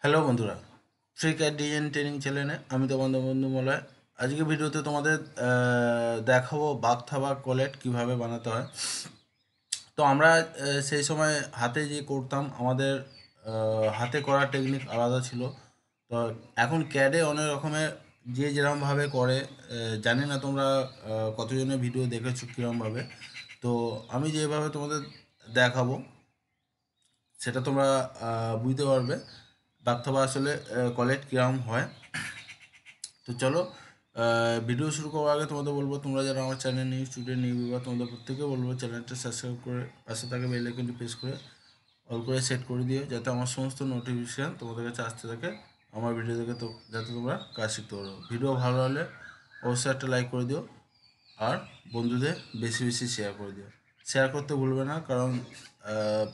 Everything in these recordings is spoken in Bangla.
হ্যালো বন্ধুরা, ফ্রি ক্যাট ডিজাইন ট্রেনিং চ্যানেলে আমি তোমাদের বন্ধু মলয়। আজকে ভিডিওতে তোমাদের দেখাবো বাগথা বা কোলেট কীভাবে বানাতে হয়। তো আমরা সেই সময় হাতে যে করতাম, আমাদের হাতে করার টেকনিক আলাদা ছিল। তো এখন ক্যাডে অনেক রকমের যে যেরকমভাবে করে, জানি না তোমরা কতজনের ভিডিও দেখেছো কীরকমভাবে। তো আমি যেভাবে তোমাদের দেখাবো সেটা তোমরা বুঝতে পারবে বাগথা আসলে কলেট কীরকম হয়। তো চলো, ভিডিও শুরু করার আগে তোমাদের বলবো, তোমরা যারা আমার channel new student new viewer, তোমাদের প্রত্যেকে বলবো চ্যানেলটা সাবস্ক্রাইব করে পাশে থাকা বেল আইকনটি প্রেস করে অল করে সেট করে দিও, যাতে আমার সমস্ত নোটিফিকেশান তোমাদের কাছে আসতে থাকে আমার ভিডিও দেখে, তো যাতে তোমরা কাজ শিখতে পারো। ভিডিও ভালো হলে অবশ্যই একটা লাইক করে দিও, আর বন্ধুদের বেশি বেশি শেয়ার করে দিও। শেয়ার করতে ভুলবে না, কারণ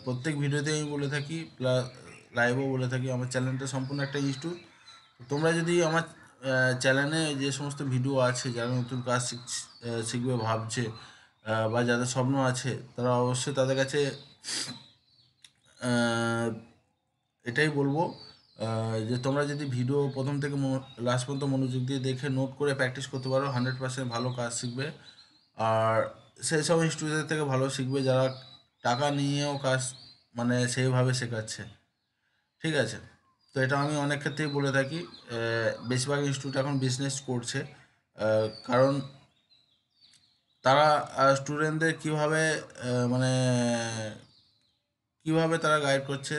প্রত্যেক ভিডিওতে আমি বলে থাকি, প্লাস লাইভও বলে থাকি, আমার চ্যানেলটা সম্পূর্ণ একটা ইনস্টিটিউট। তোমরা যদি আমার চ্যানেলে যে সমস্ত ভিডিও আছে, যারা নতুন কাজ শিখবে ভাবছে, বা যাদের স্বপ্ন আছে, তারা অবশ্যই তাদের কাছে এটাই বলবো যে তোমরা যদি ভিডিও প্রথম থেকে লাস্ট পর্যন্ত মনোযোগ দিয়ে দেখে নোট করে প্র্যাকটিস করতে পারো, 100% ভালো কাজ শিখবে। আর সেই সব ইনস্টিটিউটের থেকে ভালো শিখবে যারা টাকা নিয়েও কাজ মানে সেইভাবে শেখাচ্ছে। ঠিক আছে, তো এটা আমি অনেক ক্ষেত্রেই বলে থাকি। বেশিরভাগ ইনস্টিটিউট এখন বিজনেস করছে, কারণ তারা স্টুডেন্টদের কীভাবে মানে কীভাবে তারা গাইড করছে,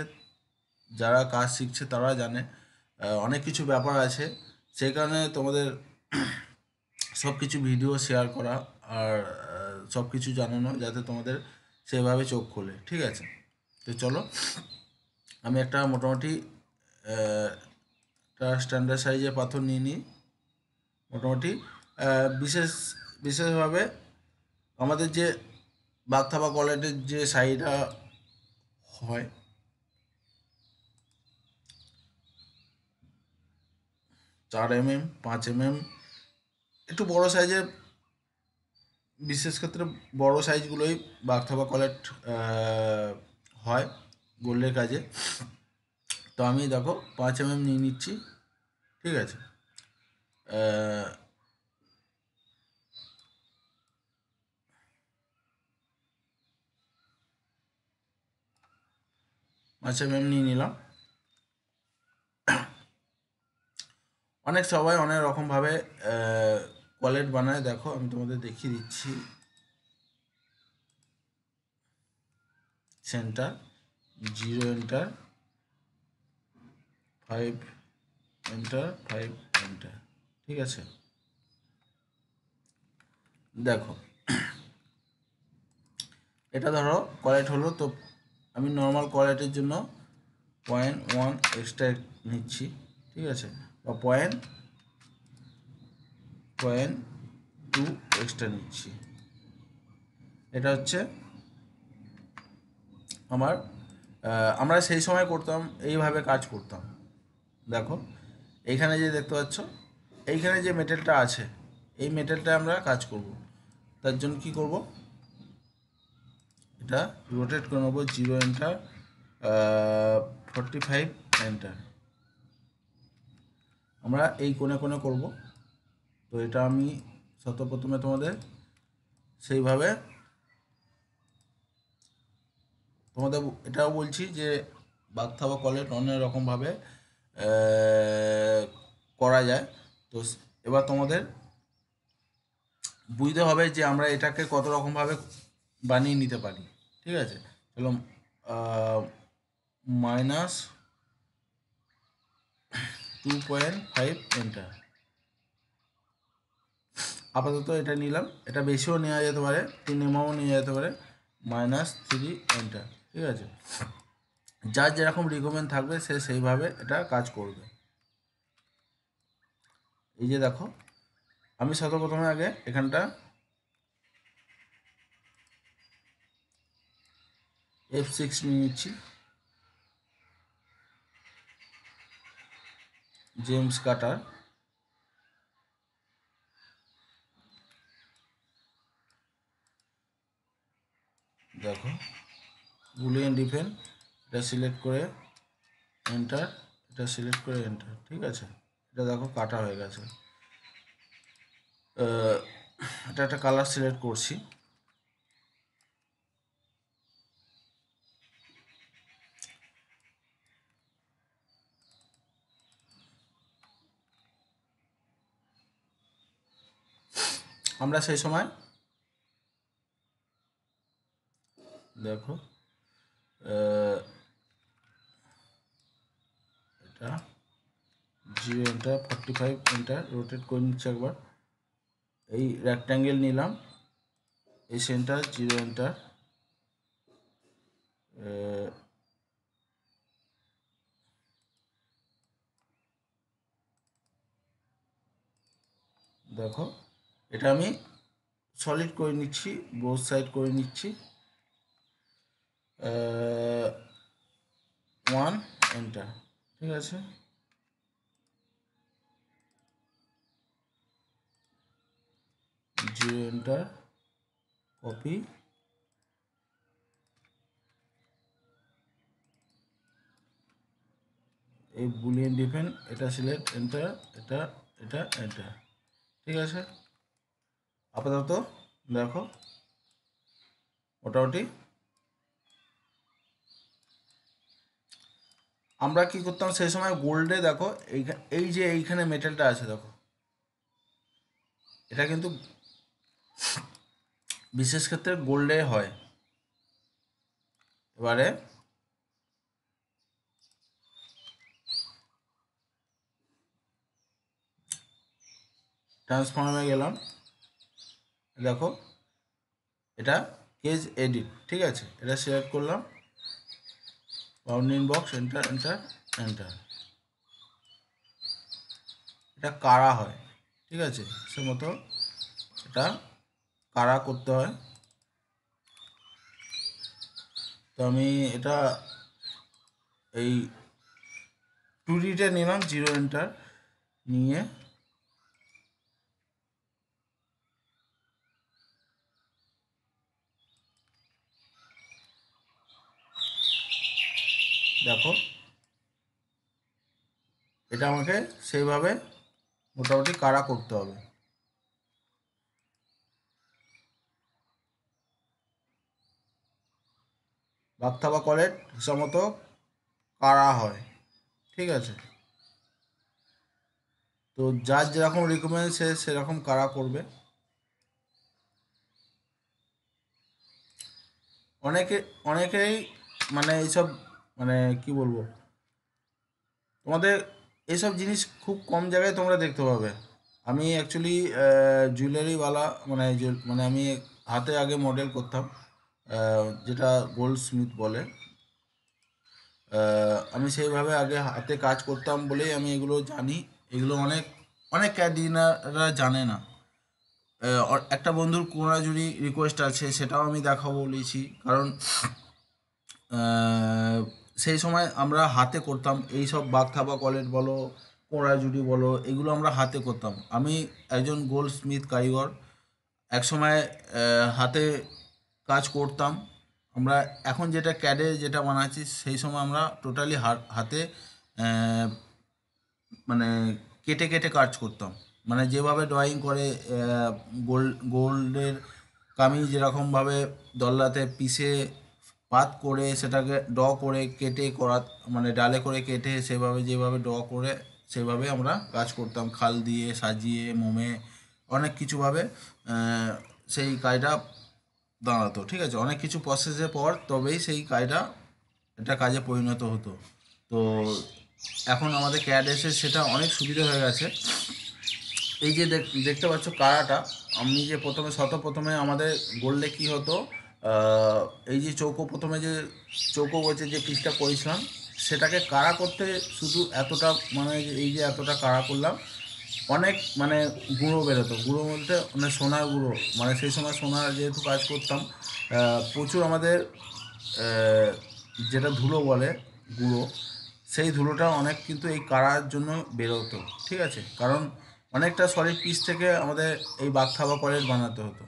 যারা কাজ শিখছে তারা জানে। অনেক কিছু ব্যাপার আছে, সেই কারণে তোমাদের সব কিছু ভিডিও শেয়ার করা, আর সব কিছু জানানো, যাতে তোমাদের সেভাবে চোখ খোলে। ঠিক আছে, তো চলো, আমি একটা মোটামুটি একটা স্ট্যান্ডার্ড সাইজের পাথর নিয়ে নিই। মোটামুটি বিশেষভাবে আমাদের যে বাগথা বা কলেটের যে সাইজটা হয়, 4 mm 5 mm, একটু বড় সাইজের, বিশেষ ক্ষেত্রে বড় সাইজগুলোই বাগথা বা কলেট হয় গোল্ডের কাজে। তো আমি দেখো 5 mm নিয়ে নিচ্ছি। ঠিক আছে, 5 mm নিয়ে নিলাম। অনেক সবাই অনেক রকমভাবে কলেট বানায়, দেখো আমি তোমাদের দেখিয়ে দিচ্ছি। Centre 0 enter, 5 enter, 5 enter. ঠিক আছে, দেখো এটা ধরো কলেট হলো, তো আমি নর্মাল কলেটের জন্য 0.1 এক্সট্রা নিচ্ছি। ঠিক আছে, বা 0.2 এক্সট্রা নিচ্ছি। এটা হচ্ছে আমার আমরা সেই সময় করতাম, এইভাবে কাজ করতাম। দেখো এইখানে যে দেখতে পাচ্ছ, এইখানে যে মেটেলটা আছে, এই মেটেলটা আমরা কাজ করব। তার জন্য কি করব, এটা রোটেট করে নেবো, 0 এন্টার, 45 এন্টার। আমরা এই কোণে কোণে করব। তো এটা আমি প্রথমে তোমাদের সেইভাবে তোমাদের এটাও বলছি যে বাগথা বা কলেট অনেক রকমভাবে করা যায়। তো এবার তোমাদের বুঝতে হবে যে আমরা এটাকে কত রকমভাবে বানিয়ে নিতে পারি। ঠিক আছে, চলো, -2.5 এন্টার। আপাতত এটা নিলাম, এটা বেশিও নেওয়া যেতে পারে, 3 mmও নেওয়া যেতে পারে। -3 এন্টার। ঠিক আছে, যার যেরকম রিকমেন্ড থাকবে সে সেইভাবে এটা কাজ করবে। এই যে দেখো, আমি প্রথমে আগে এখানটা F6 নিয়ে নিচ্ছি, জেমস কাটার। দেখো বুলিয়ান ডিফেন্স, এটা সিলেক্ট করে এন্টার, এটা সিলেক্ট করে এন্টার। ঠিক আছে, এটা দেখো কাটা হয়ে গেছে। এটা একটা কালার সিলেক্ট করছি। আমরা সেই সময় দেখো এটা 0 এন্টার, 45 এন্টার, রোটেট করে নিচ্ছি একবার। এই রেক্ট্যাঙ্গেল নিলাম, এই সেন্টার 0 এন্টার, দেখো এটা আমি সলিড করে নিচ্ছি, বোথ সাইড করে নিচ্ছি। 1 এন্টার। ঠিক আছে, জিরো এন্টার, কপি, এই বুলিয়ান ডিফেন্ড, এটা সিলেক্ট এন্টার, এটা এটা এন্টার। ঠিক আছে, আপাতত দেখো মোটামুটি। আমরা কি করতাম সেই সময় গোল্ডে, দেখো এই যে এইখানে মেটেলটা আছে দেখো, এটা কিন্তু বিশেষ ক্ষেত্রে গোল্ডে হয়। এবারে ট্রান্সফর্মে গেলাম, দেখো এটা কেজ এডিট। ঠিক আছে, এটা সিলেক্ট করলাম, bounding box, enter enter enter. এটা কারা হয়। ঠিক আছে, সে মতো এটা কারা করতে হয়। তো আমি এটা এই 2Dটা নিলাম, 0 এন্টার নিয়ে দেখো এটা আমাকে সেইভাবে মোটামুটি কারা করতে হবে। বাগথা বা কলেট হিসাব মতো কারা হয়। ঠিক আছে, তো যার যেরকম রিকমেন্ড সে সেরকম কারা করবে। অনেকে অনেকেই মানে এইসব মানে কি বলবো, তোমাদের এইসব জিনিস খুব কম জায়গায় তোমরা দেখতে পাবে। আমি অ্যাকচুয়ালি জুয়েলারিওয়ালা মানে আমি হাতে আগে মডেল করতাম, যেটা গোল্ড স্মিথ বলে। আমি সেইভাবে আগে হাতে কাজ করতাম বলেই আমি এগুলো জানি। এগুলো অনেক অনেক ক্যাডিনাররা জানে না। একটা বন্ধুর কোনাজুরি রিকোয়েস্ট আছে, সেটাও আমি দেখাবো বলেছি। কারণ আহ, সেই সময় আমরা হাতে করতাম এই সব বাগথাবা কলেট বলো, কোড়াজুড়ি বলো, এগুলো আমরা হাতে করতাম। আমি একজন গোল্ড স্মিথ কারিগর, এক সময় হাতে কাজ করতাম। আমরা এখন যেটা ক্যাডে যেটা বানাচ্ছি, সেই সময় আমরা টোটালি হাতে আহ, মানে কেটে কেটে কাজ করতাম। মানে যেভাবে ড্রয়িং করে গোল্ডের কামিজ যেরকমভাবে দল্লাতে পিষে পাত করে সেটাকে করে কেটে করা, মানে ডালে করে কেটে সেভাবে যেভাবে করে সেভাবে আমরা কাজ করতাম, খাল দিয়ে সাজিয়ে মোমে অনেক কিছুভাবে আহ, সেই কাজটা দাঁড়াতো। ঠিক আছে, অনেক কিছু প্রসেসের পর তবেই সেই কাজটা এটা কাজে পরিণত হতো। তো এখন আমাদের ক্যাড এসে সেটা অনেক সুবিধা হয়ে গেছে। এই যে দেখতে পাচ্ছ কারাটা, আমি যে প্রথমে আমাদের গোল্ডে কী হতো, এই যে চৌকো প্রথমে যে চৌকো বলছে যে পিসটা করেছিলাম, সেটাকে কারা করতে শুধু এতটা, মানে এই যে এতটা কারা করলাম, অনেক মানে গুঁড়ো বেরোতো। গুঁড়ো বলতে মানে সোনার গুঁড়ো, মানে সেই সময় সোনার যেহেতু কাজ করতাম, প্রচুর আমাদের যেটা ধুলো বলে গুঁড়ো, সেই ধুলোটা অনেক কিন্তু এই কাড়ার জন্য বেরোতো। ঠিক আছে, কারণ অনেকটা সলিড পিস থেকে আমাদের এই বাগথা বা কলেট বানাতে হতো।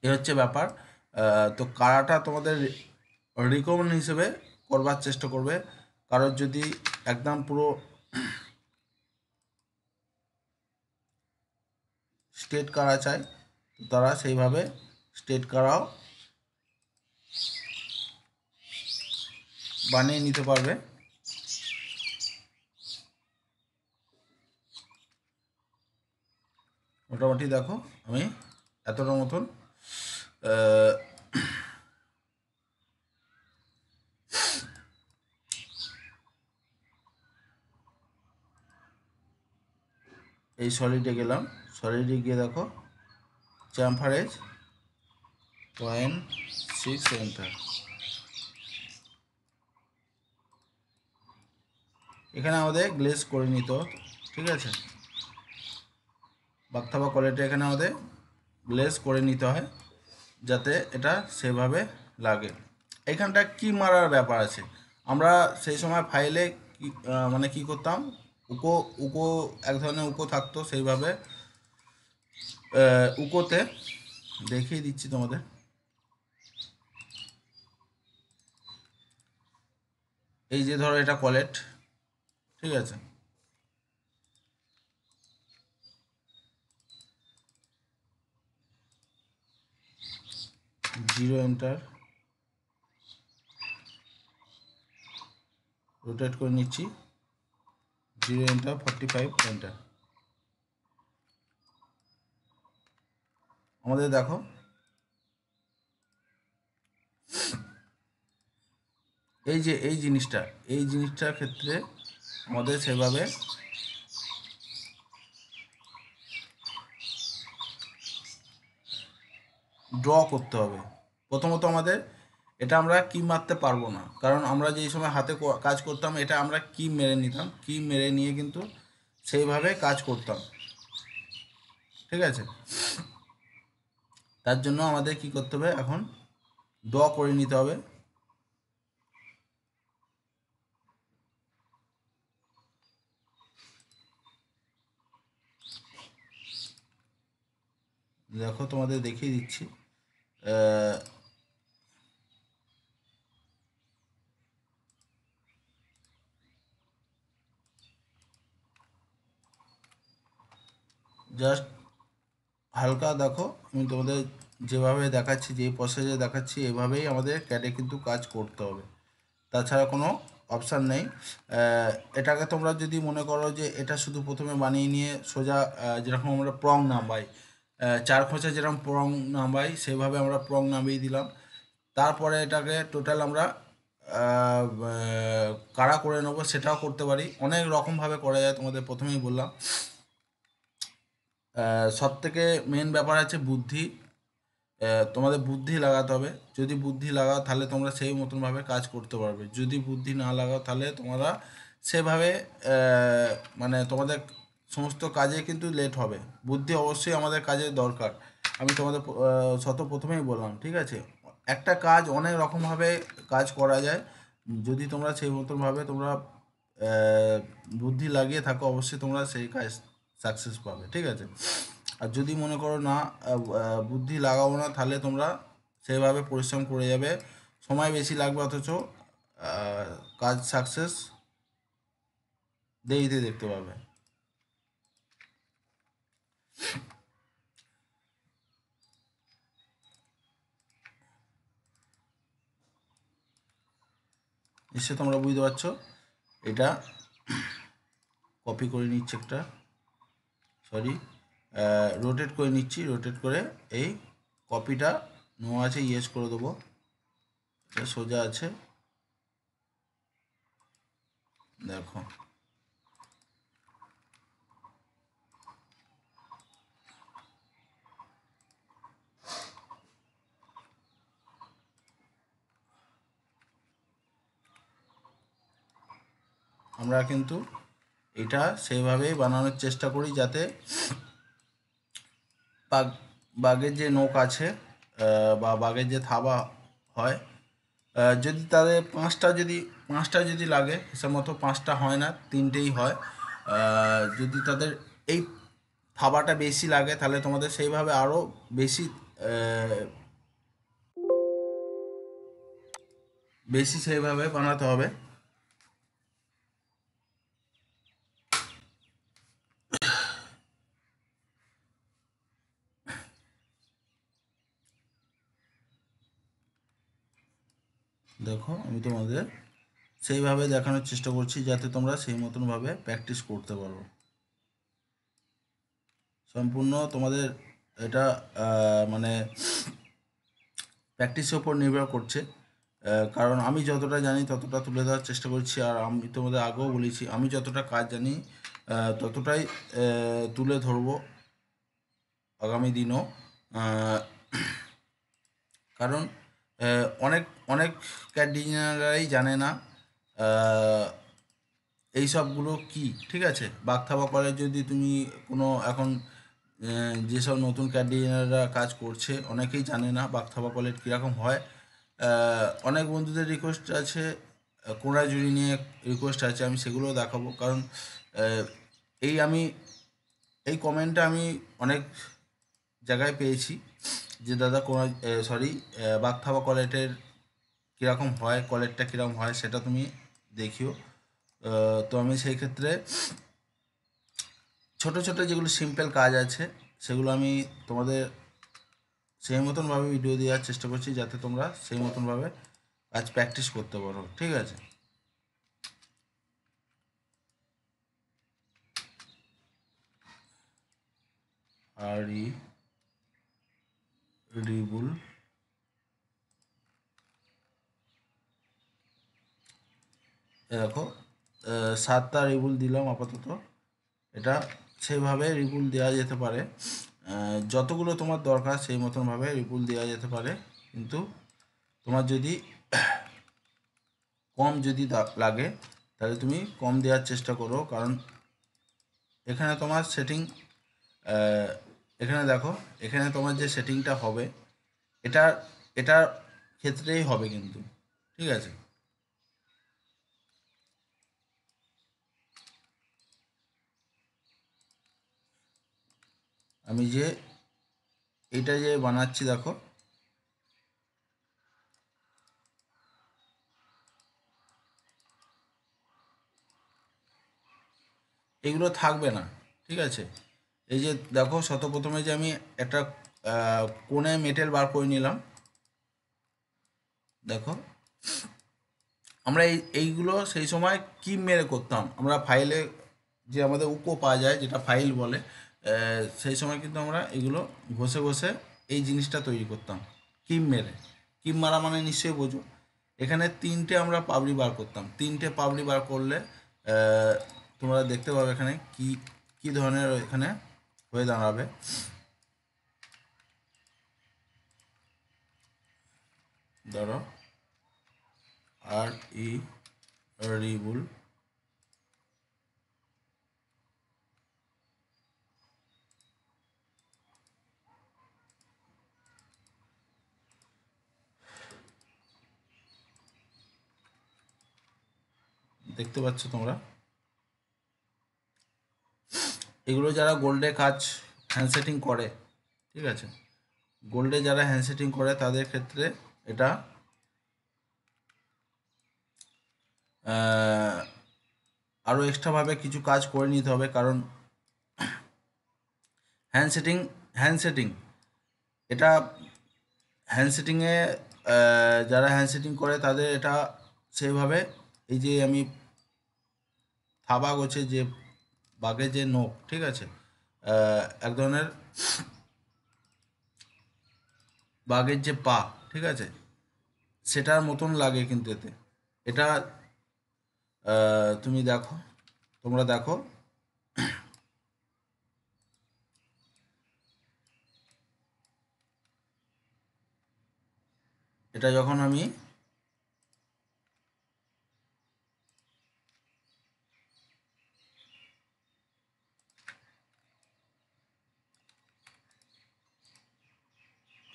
এ হচ্ছে ব্যাপার। তো কাড়াটা তোমাদের রিকমেন্ড হিসেবে করবার চেষ্টা করবে, কারোর যদি একদম পুরো স্ট্রেট করা চায় তারা সেইভাবে স্ট্রেট করাও বানিয়ে নিতে পারবে। মোটামুটি দেখো আমি এতটা মতন এই সলিডে গেলাম, সলিডে গিয়ে দেখো চ্যাম্পারেজ 0.6 এন্টার। এখানে আমাদের গ্লেজ করে নিতে হতো, ঠিক আছে, বাগধাবা কোয়ালিটি এখানে আমাদের গ্লেজ করে নিতে হয় যাতে এটা সেভাবে লাগে। এখানটা কি মারার ব্যাপার আছে, আমরা সেই সময় ফাইলে কি মানে কি করতাম, উকো উকো এক ধরনের উকো থাকতো, সেইভাবে উকোতে দেখিয়ে দিচ্ছি তোমাদের। এই যে ধরো এটা কলেট, ঠিক আছে, জিরো এন্টার, রোটেট করে নিচ্ছি, জিরো এন্টার, 45 এন্টার। আমাদের দেখো এই যে এই জিনিসটার ক্ষেত্রে আমাদের সেভাবে ড্র করতে হবে। প্রথমত আমাদের এটা আমরা কি মারতে পারবো না, কারণ আমরা যেই সময় হাতে কাজ করতাম এটা আমরা কি মেরে নিতাম, কি মেরে নিয়ে কিন্তু সেইভাবে কাজ করতাম, ঠিক আছে। তার জন্য আমাদের কি করতে হবে, এখন ড্র করে নিতে হবে। দেখো তোমাদের দেখিয়ে দিচ্ছি, জাস্ট হালকা দেখো, আমি তোমাদের যেভাবে দেখাচ্ছি, যে প্রসেসে দেখাচ্ছি, এভাবেই আমাদের ক্যাডে কিন্তু কাজ করতে হবে, তাছাড়া কোনো অপশান নেই। এটাকে তোমরা যদি মনে করো যে এটা শুধু প্রথমে বানিয়ে নিয়ে সোজা যেরকম আমরা প্রং নামাই, চার খোঁচা যেরকম প্রং নামাই সেভাবে আমরা প্রং নামিয়ে দিলাম, তারপরে এটাকে টোটাল আমরা কারা করে নেবো, সেটাও করতে পারি, অনেক রকমভাবে করা যায়। তোমাদের প্রথমেই বললাম সব থেকে মেন ব্যাপার আছে বুদ্ধি, তোমাদের বুদ্ধি লাগাতে হবে। যদি বুদ্ধি লাগাও তাহলে তোমরা সেই মতনভাবে কাজ করতে পারবে, যদি বুদ্ধি না লাগাও তাহলে তোমরা সেভাবে মানে তোমাদের সমস্ত কাজে কিন্তু লেট হবে। বুদ্ধি অবশ্যই আমাদের কাজে দরকার, আমি তোমাদের প্রথমেই বললাম, ঠিক আছে। একটা কাজ অনেক রকমভাবে কাজ করা যায়, যদি তোমরা সেই মতনভাবে তোমরা বুদ্ধি লাগিয়ে থাকো অবশ্যই তোমরা সেই কাজ সাকসেস পাবে, ঠিক আছে। আর যদি মনে করো না বুদ্ধি লাগাবো না, তাহলে তোমরা সেইভাবে পরিশ্রম করে যাবে, সময় বেশি লাগবে, অথচ কাজ সাকসেস দেরিতে দেখতে পাবে। নিশ্চয়ই তোমরা বুঝতে পারছো, এটা কপি করে নিচ্ছি, একটা সরি রোটেট করে নিচ্ছি, রোটেট করে এই কপিটা নো আছে ইয়েস করে দেবো, এটা সোজা আছে, দেখো আমরা কিন্তু এটা সেইভাবেই বানানোর চেষ্টা করি যাতে বাঘের যে নখ আছে বা বাঘের যে থাবা হয়, যদি তাদের পাঁচটা যদি লাগে, হিসাব মতো পাঁচটা হয় না, তিনটেই হয়। যদি তাদের এই থাবাটা বেশি লাগে তাহলে তোমাদের সেইভাবে আরও বেশি বেশি সেইভাবে বানাতে হবে। দেখো আমি তোমাদের সেইভাবে দেখানোর চেষ্টা করছি যাতে তোমরা সেই মতনভাবে প্র্যাকটিস করতে পারো। সম্পূর্ণ তোমাদের এটা মানে প্র্যাকটিসের ওপর নির্ভর করছে, কারণ আমি যতটা জানি ততটা তুলে দেওয়ার চেষ্টা করছি। আর আমি তোমাদের আগেও বলেছি আমি যতটা কাজ জানি ততটাই তুলে ধরবো আগামী দিনও। কারণ অনেক অনেক ক্যাট ডিজাইনাররাই জানে না এই সবগুলো কি, ঠিক আছে। বাগধাবা করে যদি তুমি কোনো এখন যেসব নতুন ক্যাট ডিজাইনাররা কাজ করছে অনেকেই জানে না বাগধাবা কলেট কীরকম হয়। অনেক বন্ধুদের রিকোয়েস্ট আছে, কোড়া জুড়ি নিয়ে রিকোয়েস্ট আছে, আমি সেগুলো দেখাবো। কারণ আমি এই কমেন্টটা আমি অনেক জায়গায় পেয়েছি যে দাদা কোড়া সরি বাগধাবা কলেটের কীরকম হয়, কলেটটা কীরকম হয় সেটা তুমি দেখিও। তো আমি সেই ক্ষেত্রে ছোট ছোট যেগুলো সিম্পল কাজ আছে সেগুলো আমি তোমাদের সেই মতনভাবে ভিডিও দেওয়ার চেষ্টা করছি যাতে তোমরা সেই মতনভাবে কাজ প্র্যাকটিস করতে পারো, ঠিক আছে। আর রিবুল দেখো 7টা রিবুল দিলাম আপাতত। এটা সেইভাবে রিবুল দেওয়া যেতে পারে, যতগুলো তোমার দরকার সেই মতনভাবে রিবুল দেওয়া যেতে পারে। কিন্তু তোমার যদি কম যদি লাগে তাহলে তুমি কম দেওয়ার চেষ্টা করো। কারণ এখানে তোমার সেটিং, এখানে দেখো এখানে তোমার যে সেটিংটা হবে এটা এটার ক্ষেত্রেই হবে কিন্তু, ঠিক আছে। আমি যে এইটা যে বানাচ্ছি দেখো এগুলো থাকবে না, ঠিক আছে। এই যে দেখো প্রথমে যে আমি একটা কোণে মেটেল বার করে নিলাম, দেখো আমরা এইগুলো সেই সময় কিম মেরে করতাম। আমরা ফাইলে যে আমাদের উকো পাওয়া যায় যেটা ফাইল বলে, সেই সময় কিন্তু আমরা এগুলো ঘষে ঘষে এই জিনিসটা তৈরি করতাম কিম মেরে। কিম মারা মানে নিশ্চয়ই বোঝো। এখানে 3টে আমরা পাবড়ি বার করতাম, 3টে পাবড়ি বার করলে তোমরা দেখতে পাবে এখানে কি কি ধরনের এখানে হয়ে দাঁড়াবে। ধরো আর রিবুল দেখতে পাচ্ছ তোমরা। এগুলো যারা গোল্ডে কাজ হ্যান্ড সেটিং করে, ঠিক আছে, গোল্ডে যারা হ্যান্ড সেটিং করে তাদের ক্ষেত্রে এটা আরও এক্সট্রাভাবে কিছু কাজ করে নিতে হবে। কারণ হ্যান্ড সেটিং হ্যান্ড সেটিং এটা হ্যান্ড সেটিংয়ে যারা হ্যান্ড সেটিং করে তাদের এটা সেইভাবে এই যে আমি থাবা গোছে যে বাঘের যে নখ, ঠিক আছে, এক ধরনের বাঘের যে পা, ঠিক আছে, সেটার মতন লাগে কিন্তু এতে। এটা তুমি দেখো, তোমরা দেখো এটা যখন আমি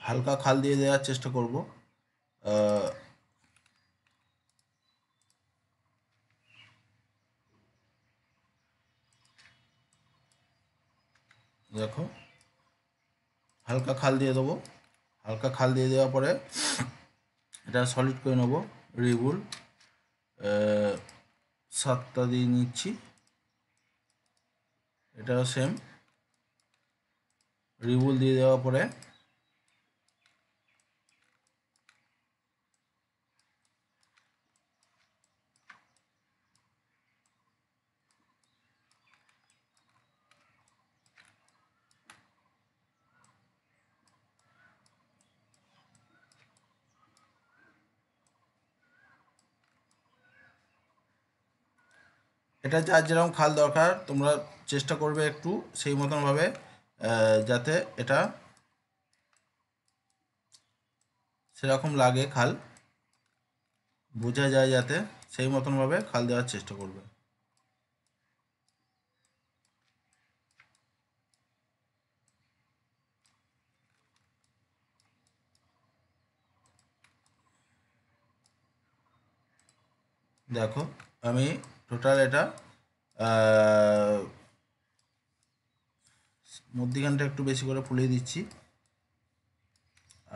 হালকা খাল দিয়ে দেওয়ার চেষ্টা করব, দেখো হালকা খাল দিয়ে দেবো। হালকা খাল দিয়ে দেওয়ার পরে এটা সলিড করে নেব। রিবুল 7টা দিয়ে নিচ্ছি, এটাও সেম। রিবুল দিয়ে দেওয়ার পরে এটা যার যেরকম খাল দরকার তোমরা চেষ্টা করবে একটু সেই মতনভাবে যাতে এটা সেরকম লাগে, খাল বোঝা যায় যাতে সেই মতনভাবে খাল দেওয়ার চেষ্টা করবে। দেখো আমি টোটাল এটা মধ্যিখানটা একটু বেশি করে ফুলিয়ে দিচ্ছি,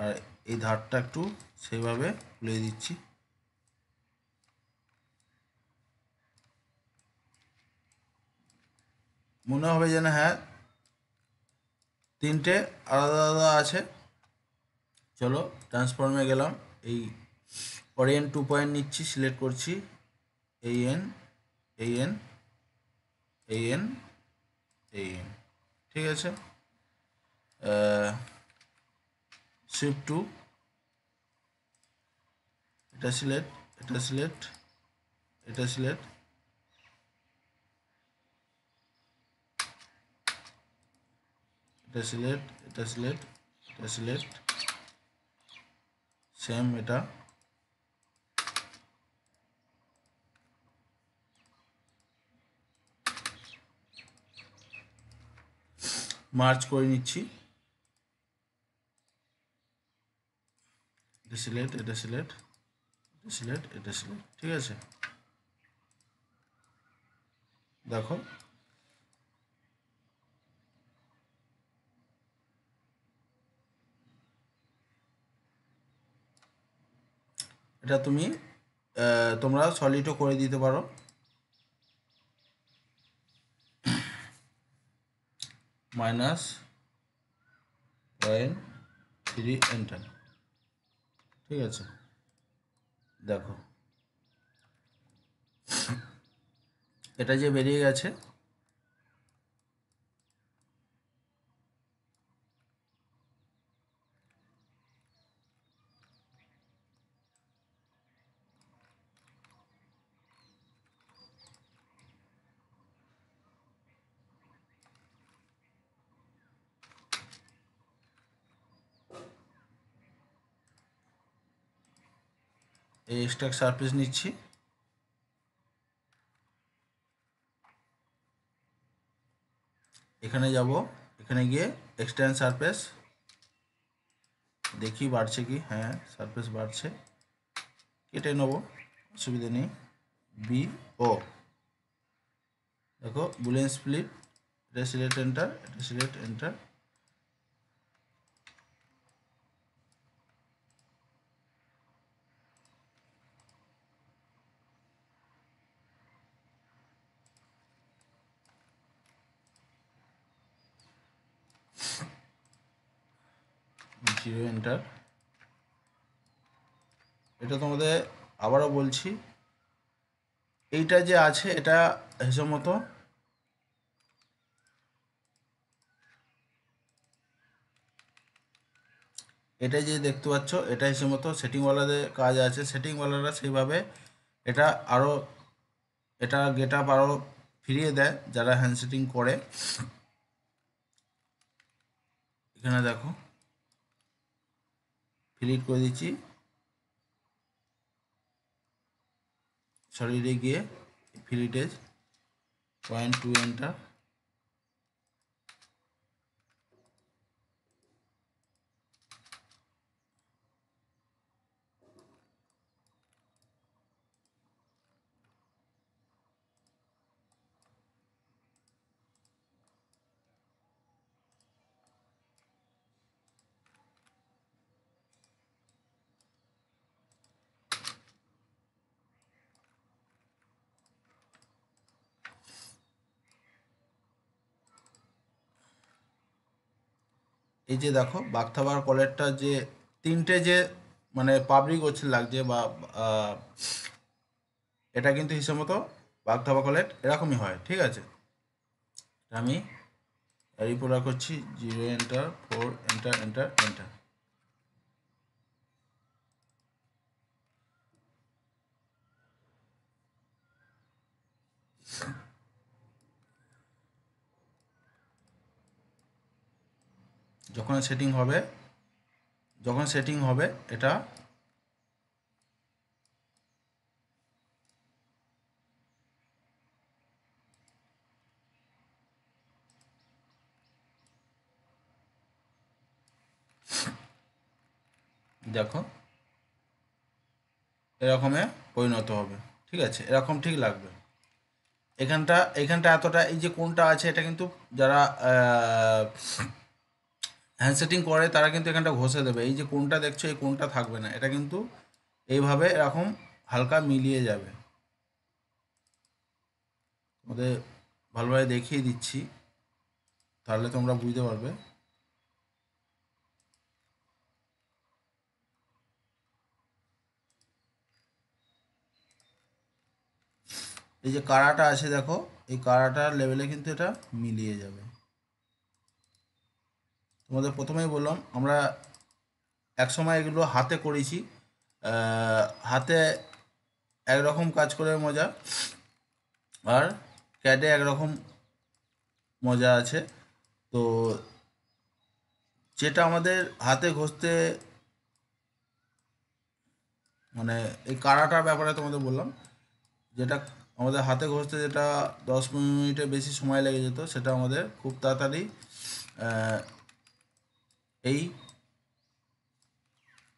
আর এই ধারটা একটু সেইভাবে ফুলিয়ে দিচ্ছি। মনে হবে যেন হ্যাঁ তিনটে আলাদা আলাদা আছে। চলো ট্রান্সফর্মে গেলাম, এই অরিয়েন্ট 2 পয়েন্ট নিচ্ছি, সিলেক্ট করছি এই এন এই এন এই এন এই এন, ঠিক আছে। শিফট 2, এটা সিলেক্ট, এটা সিলেক্ট, এটা সিলেক্ট, এটা সিলেক্ট, এটা সিলেক্ট, এটা সিলেক্ট, সেম এটা মার্জ করে নিচ্ছি, এটা সিলেক্ট, এটা সিলেক্ট, এটা সিলেক্ট, এটা সিলেক্ট, ঠিক আছে। দেখো এটা তুমি তোমরা সলিডও করে দিতে পারো, -0.3 এন্টার, ঠিক আছে। দেখো এটা যে বেরিয়ে গেছে, এই এক্সট্রাক্ট সারফেস নিচ্ছি, এখানে যাব, এখানে গিয়ে এক্সটেন্ড সারফেস দেখি বাড়ছে কি, হ্যাঁ সারফেস বাড়ছে, কেটে নেবো অসুবিধা নেই। বি ও দেখো বুলিয়ান স্প্লিট, এটা সিলেক্ট এন্টার, এটা সিলেক্ট এন্টার, জিরো এন্টার। এটা তোমাদের আবারও বলছি, এইটা যে আছে এটা হিসেব মতো এটা যে দেখতে পাচ্ছ এটা হিসেব মতো সেটিংওয়ালাদের কাজ আছে, সেটিংওয়ালারা সেইভাবে এটা আরও এটা গেট আপ আরও ফিরিয়ে দেয় যারা হ্যান্ড সেটিং করে। এখানে দেখো ফিলিট করে দিচ্ছি, সলিডে গিয়ে ফিলিটেজ 0.2 এন্টার, এই যে দেখো বাগথাবার কলেরটা যে তিনটে যে মানে পাবলিক হচ্ছে লাগছে বা এটা কিন্তু হিসেব মতো বাগধাবা কলেট এরকমই হয়, ঠিক আছে। আমি রিপোর্টার করছি 0 এন্টার 4 এন্টার এন্টার এন্টার, যখন সেটিং হবে এটা দেখো এরকমে পরিণত হবে। ঠিক আছে, এরকম ঠিক লাগবে। এখানটা এতটা, এই যে কোনটা আছে এটা কিন্তু যারা হ্যান্ড সেটিং করে তারা কিন্তু এখানটা ঘষে দেবে। এই যে কোনটা দেখছো এই কোনটা থাকবে না, এটা কিন্তু এইভাবে এরকম হালকা মিলিয়ে যাবে। তোমাদের ভালোভাবে দেখিয়ে দিচ্ছি, তাহলে তোমরা বুঝতে পারবে। এই যে কারাটা আছে দেখো, এই কারাটার লেভেলে কিন্তু এটা মিলিয়ে যাবে। তোমাদের প্রথমেই বললাম আমরা একসময় এগুলো হাতে করেছি, হাতে একরকম কাজ করে মজা, আর ক্যাডে একরকম মজা আছে। তো যেটা আমাদের হাতে ঘষতে, মানে এই কারাটার ব্যাপারে তোমাদের বললাম, যেটা আমাদের হাতে ঘষতে যেটা 10 মিনিটের বেশি সময় লেগে যেত, সেটা আমাদের খুব তাড়াতাড়ি এই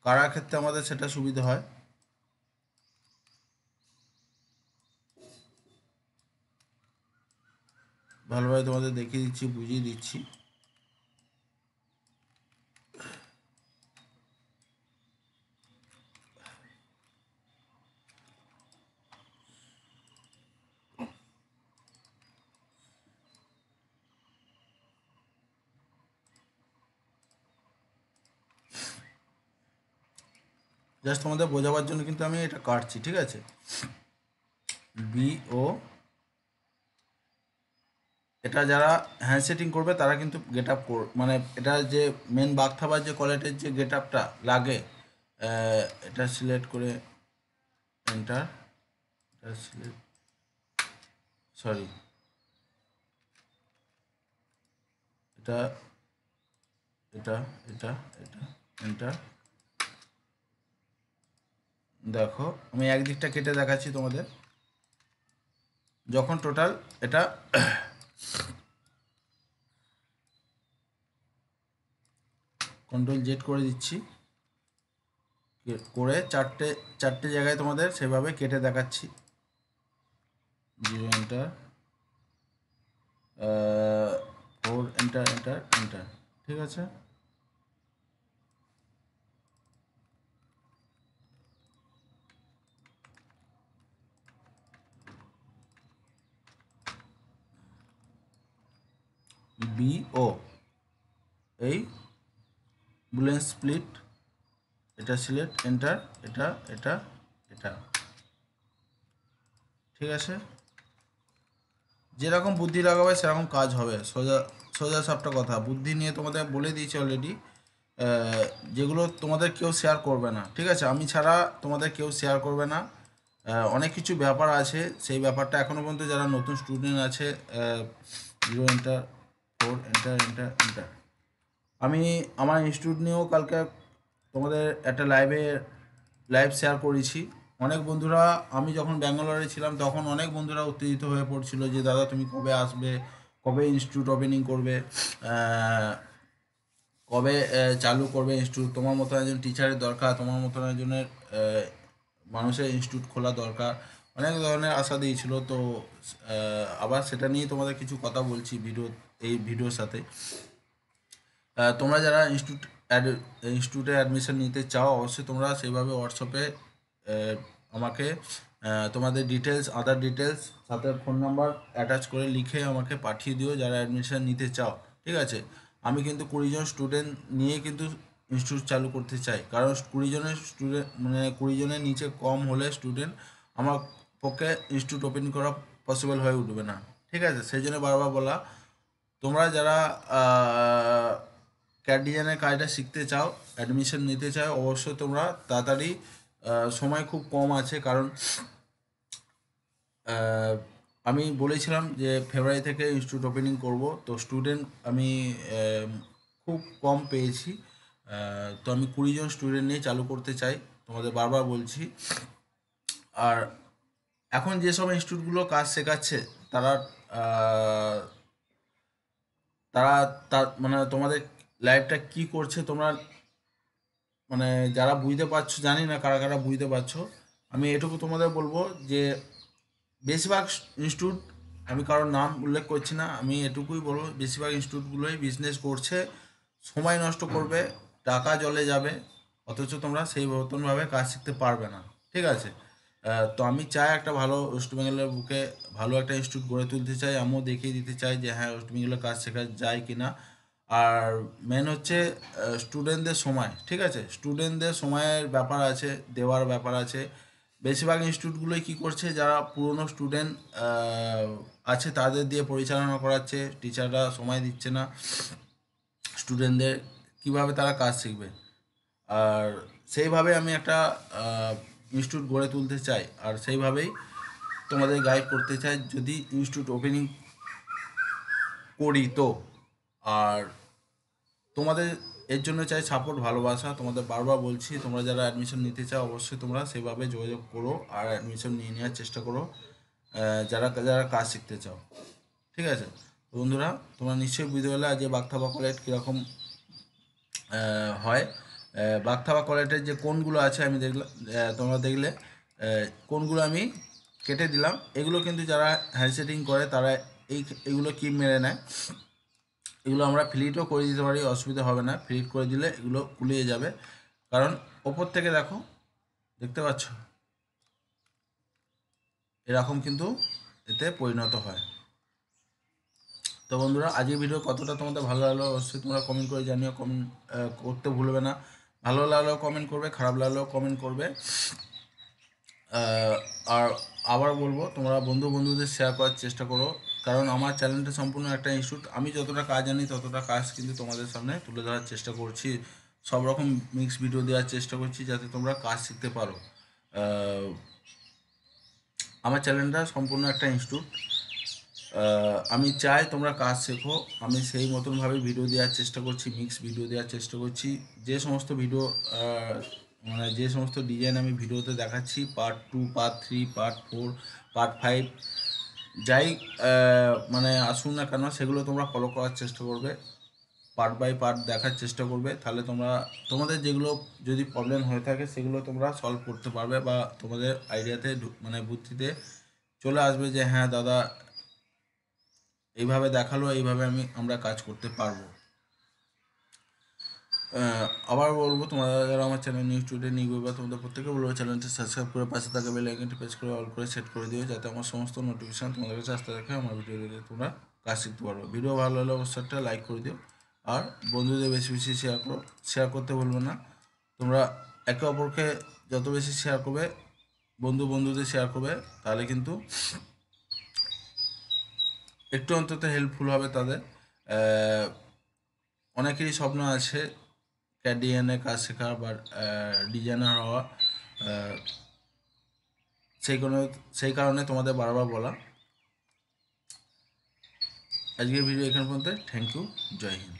কারার ক্ষেত্রে আমাদের সেটা সুবিধা হয়। ভালোভাবে তোমাদের দেখিয়ে দিচ্ছি, বুঝিয়ে দিচ্ছি। জাস্ট তোমাদের বোঝাবার জন্য কিন্তু আমি এটা কাটছি, ঠিক আছে। BO, এটা যারা হ্যান্ড সেটিং করবে তারা কিন্তু গেট আপ মানে এটা যে মেন বাগথাবার যে কোয়ালিটির যে গেট আপটা লাগে, এটা সিলেক্ট করে এন্টার, এটা সিলেক্ট, সরি, এটা এটা এটা এটা এন্টার। দেখো আমি একদিকটা কেটে দেখাচ্ছি তোমাদের। যখন টোটাল এটা Ctrl Z করে দিচ্ছি, করে চারটে জায়গায় তোমাদের সেভাবে কেটে দেখাচ্ছি। 0 এন্টার, 4 এন্টার এন্টার এন্টার, ঠিক আছে। BO, এই বুলেন স্প্লিট, এটা সিলেক্ট এন্টার, এটা এটা এটা, ঠিক আছে। যেরকম বুদ্ধি লাগাবে সেরকম কাজ হবে, সোজা সোজা সবটা কথা। বুদ্ধি নিয়ে তোমাদের বলে দিয়েছি অলরেডি, যেগুলো তোমাদের কেউ শেয়ার করবে না, ঠিক আছে। আমি ছাড়া তোমাদের কেউ শেয়ার করবে না। অনেক কিছু ব্যাপার আছে, সেই ব্যাপারটা এখনও পর্যন্ত যারা নতুন স্টুডেন্ট আছে, 0 এন্টার, 4 এন্টার এন্টার এন্টার। আমি আমার ইনস্টিটিউট নিয়েও কালকে তোমাদের একটা লাইভ শেয়ার করেছি। অনেক বন্ধুরা, আমি যখন ব্যাঙ্গালোরে ছিলাম তখন অনেক বন্ধুরা উত্তেজিত হয়ে পড়ছিল যে দাদা তুমি কবে আসবে, কবে ইনস্টিটিউট ওপেনিং করবে, কবে চালু করবে ইনস্টিটিউট, তোমার মতো একজন টিচারের দরকার, তোমার মতো একজনের মানুষের ইনস্টিটিউট খোলা দরকার, অনেক ধরনের আশা দিয়েছিল। তো আবার সেটা নিয়ে তোমাদের কিছু কথা বলছি এই ভিডিওর সাথে। তোমরা যারা ইনস্টিটিউটে অ্যাডমিশন নিতে চাও, অবশ্যই তোমরা সেইভাবে হোয়াটসঅ্যাপে আমাকে তোমাদের ডিটেলস, আদার ডিটেলস সাথে ফোন নাম্বার অ্যাটাচ করে লিখে আমাকে পাঠিয়ে দিও, যারা অ্যাডমিশন নিতে চাও, ঠিক আছে। আমি কিন্তু 20 জন স্টুডেন্ট নিয়ে কিন্তু ইনস্টিটিউট চালু করতে চাই, কারণ 20 জনের স্টুডেন্ট, মানে 20 জনের নিচে কম হলে স্টুডেন্ট আমার পক্ষে ইনস্টিটিউট ওপেন করা পসিবল হয়ে উঠবে না, ঠিক আছে। সেই জন্য বারবার বলা, তোমরা যারা ক্যাড ডিজাইনের কাজটা শিখতে চাও, অ্যাডমিশন নিতে চাও, অবশ্যই তোমরা তাড়াতাড়ি, সময় খুব কম আছে, কারণ আমি বলেছিলাম যে ফেব্রুয়ারি থেকে ইনস্টিটিউট ওপেনিং করব। তো স্টুডেন্ট আমি খুব কম পেয়েছি। তো আমি 20 জন স্টুডেন্ট নিয়ে চালু করতে চাই, তোমাদের বারবার বলছি। আর এখন যেসব ইনস্টিটিউটগুলো কাজ শেখাচ্ছে তারা আহ, তারা তার মানে তোমাদের লাইফটা কি করছে তোমরা মানে যারা বুঝতে পারছো, জানি না কারা কারা বুঝতে পারছো। আমি এটুকু তোমাদের বলবো যে বেশিরভাগ ইনস্টিটিউট, আমি কারোর নাম উল্লেখ করছি না, আমি এটুকুই বলবো বেশিরভাগ ইনস্টিটিউটগুলোই বিজনেস করছে, সময় নষ্ট করবে, টাকা জলে যাবে, অথচ তোমরা সেই মতনভাবে কাজ শিখতে পারবে না। ঠিক আছে? তো আমি চাই একটা ভালো ওয়েস্ট বেঙ্গলের বুকে ভালো একটা ইনস্টিটিউট গড়ে তুলতে চাই, আমিও দেখিয়ে দিতে চাই যে হ্যাঁ ওয়েস্ট বেঙ্গলে কাজ শেখা যায় কি না। আর মেন হচ্ছে স্টুডেন্টদের সময়, ঠিক আছে, স্টুডেন্টদের সময়ের ব্যাপার আছে, দেওয়ার ব্যাপার আছে। বেশিরভাগ ইনস্টিটিউটগুলোই কী করছে, যারা পুরনো স্টুডেন্ট আছে তাদের দিয়ে পরিচালনা করাচ্ছে, টিচাররা সময় দিচ্ছে না স্টুডেন্টদের, কিভাবে তারা কাজ শিখবে। আর সেইভাবে আমি একটা ইনস্টিটিউট গড়ে তুলতে চাই, আর সেইভাবেই তোমাদের গাইড করতে চাই যদি ইনস্টিটিউট ওপেনিং করি তো। আর তোমাদের এর জন্য চাই সাপোর্ট, ভালোবাসা। তোমাদের বারবার বলছি, তোমরা যারা অ্যাডমিশন নিতে চাও অবশ্যই তোমরা সেভাবে যোগাযোগ করো আর অ্যাডমিশন নিয়ে নেওয়ার চেষ্টা করো, যারা যারা কাজ শিখতে চাও। ঠিক আছে বন্ধুরা, তোমরা নিশ্চয়ই বুঝতে পারলে যে বাগধাবা কলেজ কীরকম হয়। বাগধাবা কলেজের যে কোনগুলো আছে আমি দেখলাম, তোমরা দেখলে কোনগুলো আমি কেটে দিলাম। এগুলো কিন্তু যারা হ্যান্ডসেটিং করে তারা এগুলো কি মেরে নেয়। এগুলো আমরা ফিলিটও করে দিতে পারি, অসুবিধা হবে না, ফিলিট করে দিলে এগুলো কুলিয়ে যাবে। কারণ ওপর থেকে দেখো, দেখতে পাচ্ছ এরকম কিন্তু এতে পরিণত হয়। তো বন্ধুরা, আজকের ভিডিও কতটা তোমাদের ভালো লাগলো অবশ্যই তোমরা কমেন্ট করে জানিও, কমেন্ট করতে ভুলবে না। ভালো লাগলেও কমেন্ট করবে, খারাপ লাগলেও কমেন্ট করবে। আর আবার বলবো, তোমরা বন্ধুদের শেয়ার করার চেষ্টা করো, কারণ আমার চ্যানেলটা সম্পূর্ণ একটা ইনস্টিটিউট। আমি যতটা কাজ জানি ততটা কাজ কিন্তু তোমাদের সামনে তুলে ধরার চেষ্টা করছি, সব রকম মিক্স ভিডিও দেওয়ার চেষ্টা করছি যাতে তোমরা কাজ শিখতে পারো। আমার চ্যানেলটা সম্পূর্ণ একটা ইনস্টিটিউট, আমি চাই তোমরা কাজ শেখো। আমি সেই মতনভাবে ভিডিও দেওয়ার চেষ্টা করছি, মিক্স ভিডিও দেওয়ার চেষ্টা করছি। যে সমস্ত ভিডিও মানে যে সমস্ত ডিজাইন আমি ভিডিওতে দেখাচ্ছি, পার্ট 2, পার্ট 3, পার্ট 4, পার্ট 5, যাই মানে আসুন না কেন সেগুলো তোমরা ফলো করার চেষ্টা করবে, পার্ট বাই পার্ট দেখার চেষ্টা করবে। তাহলে তোমাদের যেগুলো যদি প্রবলেম হয়ে থাকে সেগুলো তোমরা সলভ করতে পারবে, বা তোমাদের আইডিয়াতে মানে বুদ্ধিতে চলে আসবে যে হ্যাঁ দাদা এইভাবে দেখালো, এইভাবে আমরা কাজ করতে পারবো। আবার বলবো, তোমরা যারা আমার চ্যানেল নিউ স্টুডেন্ট নিউ বা তোমাদের প্রত্যেকে বলবো চ্যানেলটি সাবস্ক্রাইব করে পাশে থাকা বেল আইকনটি প্রেস করে অল করে সেট করে দিও, যাতে আমার সমস্ত নোটিফিকেশান তোমাদের কাছে আসতে থাকে, আমার ভিডিও দেখে তোমরা কাজ শিখতে পারবে। ভিডিও ভালো হলে অবশ্যই একটা লাইক করে দিও, আর বন্ধুদের বেশি বেশি শেয়ার করো, শেয়ার করতে বলবো না। তোমরা একে অপরকে যত বেশি শেয়ার করবে, বন্ধুদের শেয়ার করবে, তাহলে কিন্তু একটু অন্তত হেল্পফুল হবে তাদের। অনেকেরই স্বপ্ন আছে ক্যাডিয়ানে কাজ শেখা বা ডিজাইনার হওয়া, সেই কারণে তোমাদের বারবার বলা। আজকের ভিডিও এখানে পর্যন্ত, থ্যাংক ইউ, জয় হিন্দ।